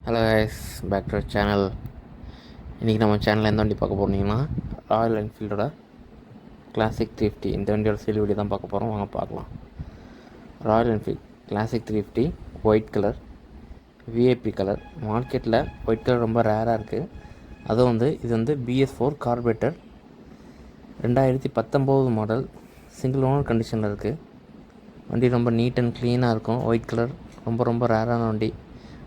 Hello guys, back to channel. இன்றைக்கி நம்ம சேனலில் எந்த வண்டி பார்க்க போகிறீங்கன்னா ராயல் என்ஃபீல்டோட கிளாசிக் 350 இந்த வண்டியோட சேல் வீடியோ தான் பார்க்க போகிறோம். வாங்க பார்க்கலாம். Royal Enfield classic 350 white colour, VIP colour. மார்க்கெட்டில் ஒயிட் கலர் ரொம்ப ரேராக இருக்குது. அதுவும் இது BS4 carburettor 2019 model, single owner கண்டிஷனில் இருக்குது. வண்டி ரொம்ப நீட் அண்ட் க்ளீனாக இருக்கும். ஒயிட் கலர் ரொம்ப ரேரான வண்டி.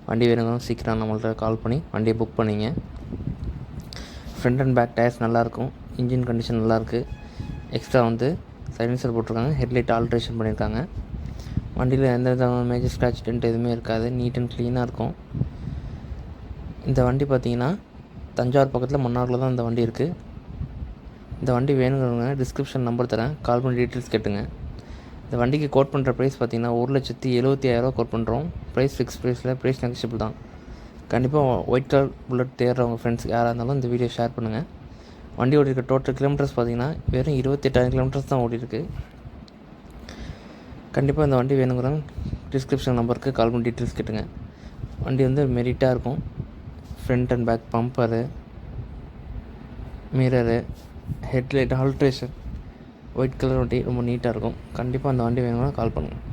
வண்டி வேணுங்கிறவங்க சீக்கிரம் நம்மள்ட்ட கால் பண்ணி வண்டியை புக் பண்ணிங்க. ஃப்ரண்ட் அண்ட் பேக் டயர்ஸ் நல்லாயிருக்கும். இன்ஜின் கண்டிஷன் நல்லாயிருக்கு. எக்ஸ்ட்ரா சைலன்சர் போட்டிருக்காங்க. ஹெட்லைட் ஆல்ட்ரேஷன் பண்ணியிருக்காங்க. வண்டியில் எந்த விதமான மேஜர் ஸ்க்ராட்ச் டென்ட் எதுவுமே இருக்காது. நீட் அண்ட் க்ளீனாக இருக்கும். இந்த வண்டி பார்த்திங்கன்னா தஞ்சாவூர் பக்கத்தில் மன்னாரில் தான் இந்த வண்டி இருக்குது. இந்த வண்டி வேணுங்கிறவங்க டிஸ்கிரிப்ஷன் நம்பர் தரேன், கால் பண்ணி டீட்டெயில்ஸ் கேட்டுங்க. இந்த வண்டிக்கு கோட் பண்ணுற ப்ரைஸ் பார்த்திங்கன்னா 1,75,000 கோட் பண்ணுறோம். ப்ரைஸ் ஃபிக்ஸ் ப்ரைஸ் நெகஷியபிள் தான். கண்டிப்பாக ஒயிட் கலர் புல்லட் தேடுறவங்க ஃப்ரெண்ட்ஸுக்கு யாராக இருந்தாலும் இந்த வீடியோ ஷேர் பண்ணுங்கள். வண்டி ஓடிருக்க டோட்டல் கிலோமீட்டர்ஸ் பார்த்திங்கன்னா வெறும் 28,000 கிலோமீட்டர்ஸ் தான் ஓடிருக்கு. கண்டிப்பாக இந்த வண்டி வேணுங்கிறவங்க டிஸ்கிரிப்ஷன் நம்பருக்கு கால் பண்ணி டீட்டெயில்ஸ் கேட்டுங்க. வண்டி மெரிட்டாக இருக்கும். Front and back bumper, mirror, headlight alteration, white colour வண்டி ரொம்ப நீட்டாக இருக்கும். கண்டிப்பாக அந்த வண்டி வேணும்னா கால் பண்ணுங்கள்.